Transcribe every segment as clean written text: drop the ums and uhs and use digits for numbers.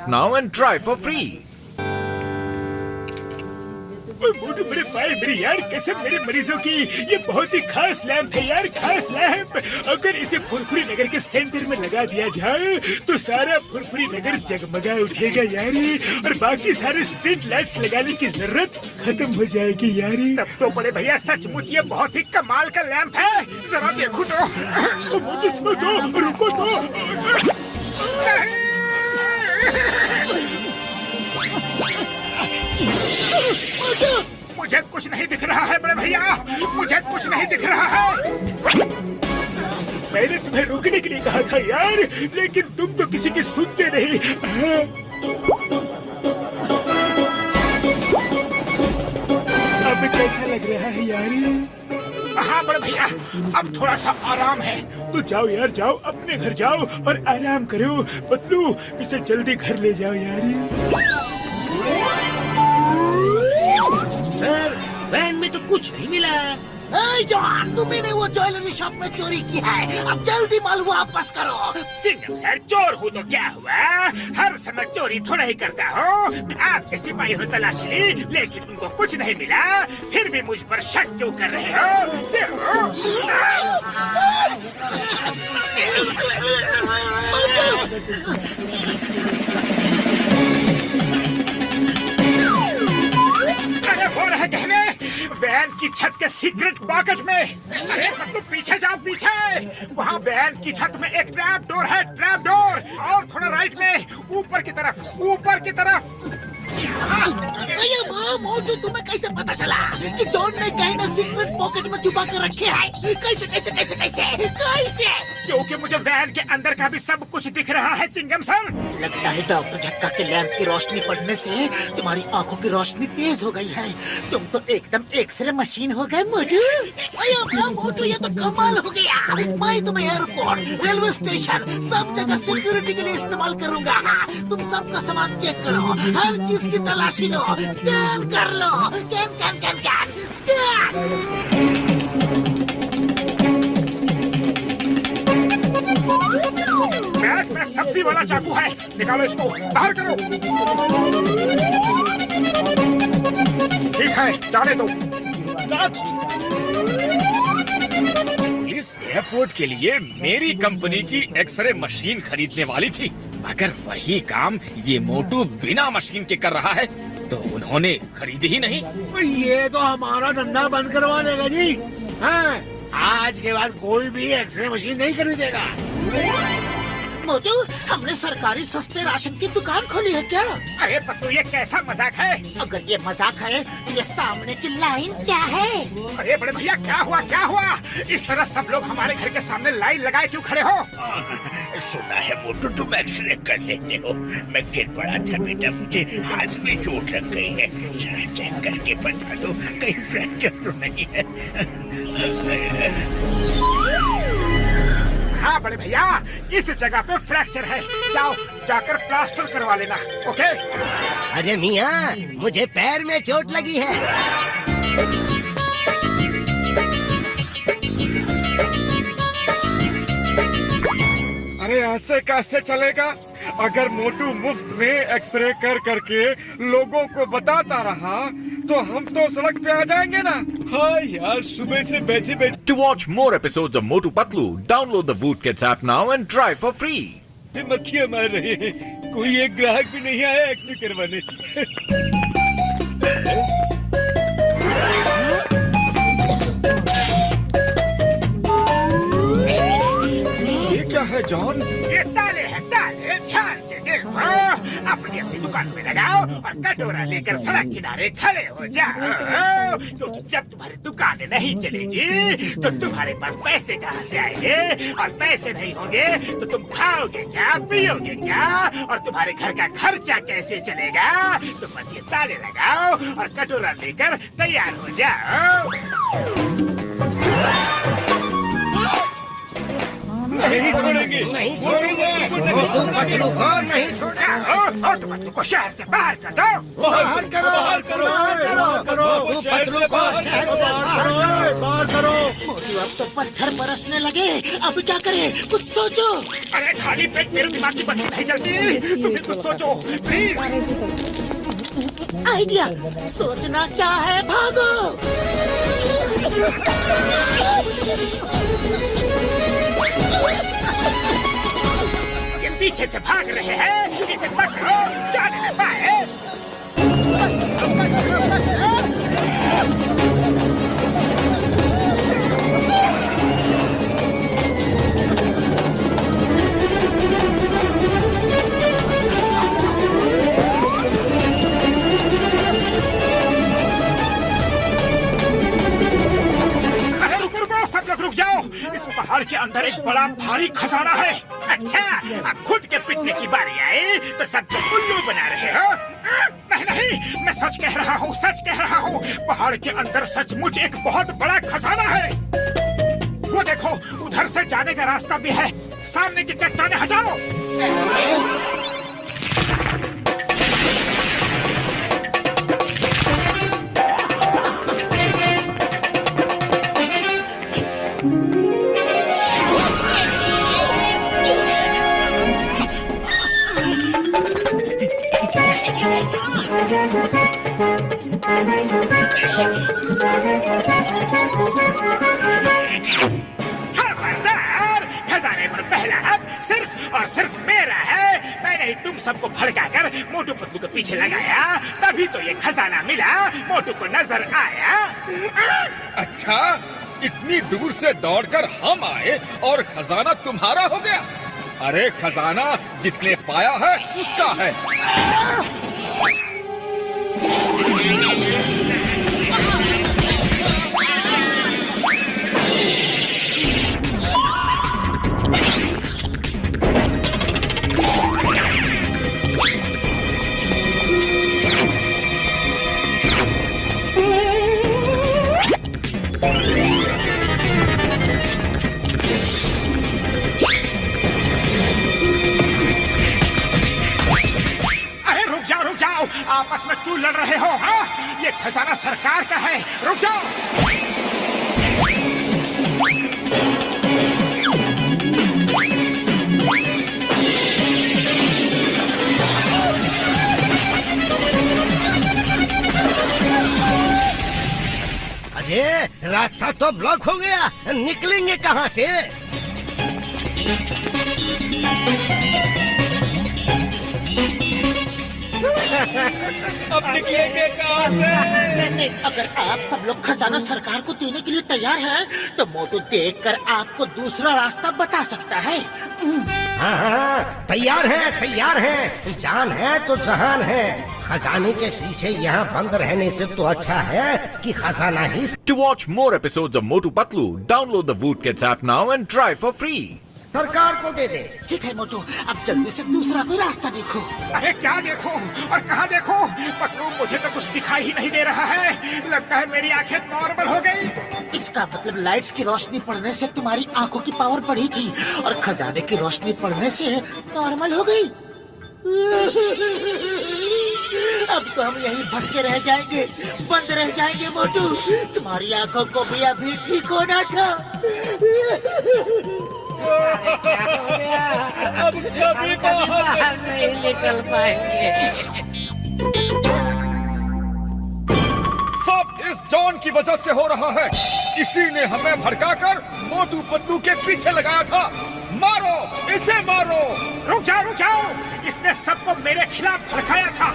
now and try for free. मोटू मेरे पाए मेरी यार कसम मेरे मरीजों की, ये बहुत ही खास लैंप है यार, खास लैंप। अगर इसे फुरफुरी नगर के सेंटर में लगा दिया जाए तो सारा फुरफुरी नगर जगमगा उठेगा यारी, और बाकी सारे स्ट्रीट लाइट्स लगाने की जरूरत खत्म हो जाएगी यारी। तब तो बड़े भैया सचमुच ये बहुत ही कमाल का लैंप है, जरा देखो तो। मोटू सुनो तो, रुको तो। मुझे कुछ नहीं दिख रहा है बड़े भैया, मुझे कुछ नहीं दिख रहा है। मैंने तुम्हें रोकने के लिए कहा था यार, लेकिन तुम तो किसी की सुनते नहीं। अब कैसा लग रहा है यारी? हाँ बड़े भैया, अब थोड़ा सा आराम है। तो जाओ यार, जाओ अपने घर जाओ और आराम करो। पतलू इसे जल्दी घर ले जाओ यारी। सर, वैन में तो कुछ नहीं मिला। जॉन, तुमने वो ज्वेलरी शॉप में चोरी की है, अब जल्दी माल वापस करो। चिंगम सर, चोर हूँ तो क्या हुआ, हर समय चोरी थोड़ा ही करता हूँ। आपके सिपाही हो तलाशी ली, लेकिन उनको कुछ नहीं मिला, फिर भी मुझ पर शक क्यों कर रहे हो? अरे वो रहे गहने वैन की छत के सीक्रेट पॉकेट में। अरे मतलब पीछे जाओ, पीछे। वहाँ वैन की छत में एक ट्रैप डोर है, ट्रैप डोर। और थोड़ा राइट में, ऊपर की तरफ, ऊपर की तरफ। मोटू, तुम्हें कैसे पता चला कि जॉन ने गहने सीक्रेट पॉकेट में छुपा कर रखे हैं? कैसे कैसे कैसे कैसे कैसे? क्योंकि मुझे वैन के अंदर का भी सब कुछ दिख रहा है चिंगम सर। लगता है डॉक्टर झटका के लैंप की रोशनी पड़ने से तुम्हारी आंखों की रोशनी तेज हो गई है। तुम तो एकदम एक्सरे मशीन हो गए मोटू। मोटू, ये तो कमाल हो गया। मैं तुम्हें एयरपोर्ट, रेलवे स्टेशन, सब जगह सिक्योरिटी के लिए इस्तेमाल करूंगा। तुम सबका सामान चेक करो, हर चीज की तलाशी लो, स्कैन कर लो। Can scan. बैग में सब्जी वाला चाकू है, निकालो इसको, बाहर करो। ठीक है, जाने दो। पुलिस एयरपोर्ट के लिए मेरी कंपनी की एक्सरे मशीन खरीदने वाली थी, मगर वही काम ये मोटू बिना मशीन के कर रहा है, तो उन्होंने खरीदी ही नहीं। ये तो हमारा धंधा बंद करवा देगा जी। हाँ, आज के बाद कोई भी एक्सरे मशीन नहीं खरीदेगा। मोटू, हमने सरकारी सस्ते राशन की दुकान खोली है क्या? अरे पत्तू, ये कैसा मजाक है? अगर ये मजाक है तो ये सामने की लाइन क्या है? अरे बड़े भैया, क्या हुआ, क्या हुआ? इस तरह सब लोग हमारे घर के सामने लाइन लगाए क्यों खड़े हो? सुना है मोटू तुम एक्सरे कर लेते हो। मैं गिर पड़ा था बेटा, मुझे हाथ में चोट लग गई है, जरा चेक करके बता दो कहीं फ्रैक्चर तो नहीं है। हाँ बड़े भैया, इस जगह पे फ्रैक्चर है, जाओ जाकर प्लास्टर करवा लेना। ओके? अरे मियाँ, मुझे पैर में चोट लगी है। अरे ऐसे कैसे चलेगा? अगर मोटू मुफ्त में एक्सरे कर करके लोगों को बताता रहा तो हम तो सड़क पे आ जाएंगे ना। हाँ यार, सुबह से बैठे बैठे। To watch more episodes of Motu Patlu, download the Voot Kids app now and try for free. मक्खियाँ मार रहे हैं, कोई एक ग्राहक भी नहीं आया एक्सरे करवाने। ये क्या है जॉन? ये ताले हैं, ताले, ध्यान से देखो। अपनी अपनी दुकान में लगाओ और कटोरा लेकर सड़क किनारे खड़े हो जाओ, क्योंकि जब तुम्हारी दुकान नहीं चलेगी तो तुम्हारे पास पैसे कहाँ से आएंगे, और पैसे नहीं होंगे तो तुम खाओगे क्या, पियोगे क्या, और तुम्हारे घर का खर्चा कैसे चलेगा? तो बस ये ताले लगाओ और कटोरा लेकर तैयार हो जाओ। नहीं छोड़ेंगे, नहीं छोड़ेंगे। मोटू पतलू को नहीं छोड़ा। मोटू पतलू को शहर से बाहर कर दो। बाहर करो, बाहर करो, बाहर करो, मोटू पतलू को शहर से बाहर करो। बाहर करो। मोटू अब तो पत्थर बरसने लगे, अब क्या करे, कुछ सोचो। अरे खाली पेट मेरे दिमाग की बत्ती नहीं चलती, तुम भी कुछ सोचो प्लीज। आइडिया, सोचना क्या है, भागो। ये पीछे से भाग रहे हैं, इसे पकड़ो, जाने न पाए। रुक जाओ, इस पहाड़ के अंदर एक बड़ा भारी खजाना है। अच्छा, अब खुद के पिटने की बारी आई तो सबको उल्लू बना रहे हो। नहीं नहीं, मैं सच कह रहा हूँ, सच कह रहा हूँ। पहाड़ के अंदर सचमुच एक बहुत बड़ा खजाना है। वो देखो, उधर से जाने का रास्ता भी है। सामने की चट्टानें हटाओ। खबरदार, खजाने पर पहला हक सिर्फ और सिर्फ मेरा है। मैंने तुम सबको भड़काकर मोटू पतलू के पीछे लगाया, तभी तो ये खजाना मिला, मोटू को नजर आया। अच्छा, इतनी दूर से दौड़कर हम आए और खजाना तुम्हारा हो गया। अरे खजाना जिसने पाया है उसका है। आपस में क्यों लड़ रहे हो? हाँ, ये खजाना सरकार का है, रुक जाओ। अरे रास्ता तो ब्लॉक हो गया, निकलेंगे कहाँ से? अब निकलेंगे कहाँ से? अगर आप सब लोग खजाना सरकार को देने के लिए तैयार हैं, तो मोटू देखकर आपको दूसरा रास्ता बता सकता है। हाँ हाँ, तैयार है, तैयार है। जान है तो जहान है। खजाने के पीछे यहाँ बंद रहने से तो अच्छा है कि खजाना ही। To watch more episodes of Motu Patlu, download the Voot Kids app now and try for free. सरकार को दे दे। ठीक है मोटू, अब जल्दी से दूसरा कोई रास्ता देखो। अरे क्या देखो और कहाँ देखो? पतलू, मुझे तो कुछ दिखाई ही नहीं दे रहा है। लगता है मेरी आंखें नॉर्मल हो गई। इसका मतलब लाइट्स की रोशनी पड़ने से तुम्हारी आंखों की पावर बढ़ी थी और खजाने की रोशनी पड़ने से नॉर्मल हो गई। अब तो हम यहीं फंस के रह जाएंगे, बंद रह जाएंगे मोटू। तुम्हारी आंखों को भी अभी ठीक होना था। अब कभी बाहर नहीं निकल पाएंगे। सब इस जॉन की वजह से हो रहा है। इसी ने हमें भड़काकर मोटू पतलू के पीछे लगाया था। मारो, इसे मारो। रुक जाओ। इसने सबको मेरे खिलाफ भड़काया था,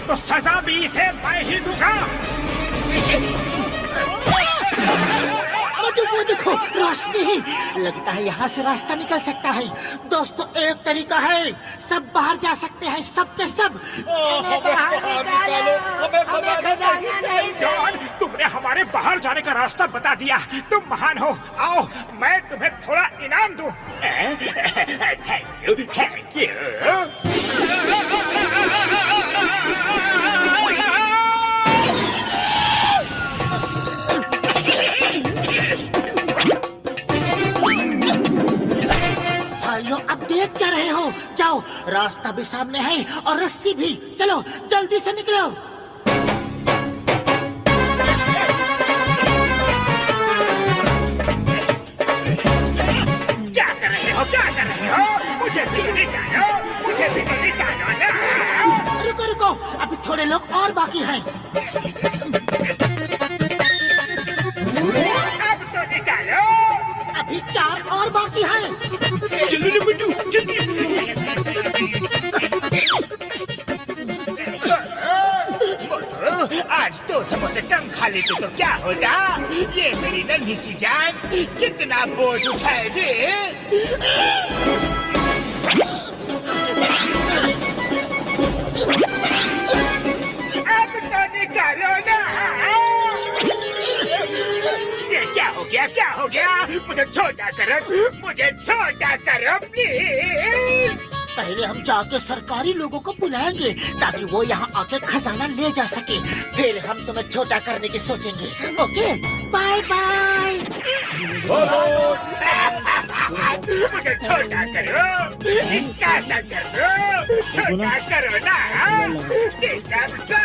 तो सजा भी इसे मैं ही दूंगा। मोटू, वो देखो रोशनी। लगता है यहाँ से रास्ता निकल सकता है। दोस्तों, एक तरीका है, सब बाहर जा सकते हैं, सब के सब। जॉन, तुमने हमारे बाहर जाने का रास्ता बता दिया। तुम महान हो। आओ, मैं तुम्हें थोड़ा इनाम दूं। Thank you. भाइयों, अब देख क्या रहे हो? जाओ, रास्ता भी सामने है और रस्सी भी। चलो जल्दी से निकलो। क्या कर रहे हो, क्या कर रहे हो? मुझे भी निकालो, मुझे भी निकालो ना। रुको रुको, अभी थोड़े लोग और बाकी हैं। अब तो निकालो। अभी 4 और बाकी हैं। चलो ना मोटू जल्दी। आज 2 समोसे कम खा लेते तो क्या होता? ये मेरी नन्ही सी जान कितना बोझ उठाएगी। अब तो निकालो ना। ये क्या हो गया, क्या हो गया? मुझे छोटा करो, मुझे छोटा करो प्लीज। पहले हम जाके सरकारी लोगों को बुलाएंगे ताकि वो यहाँ आके खजाना ले जा सके। फिर हम तुम्हें छोटा करने की सोचेंगे। Okay, bye bye. मुझे छोटा करो, इनका सा करो, छोटा करो ना। चिकन सा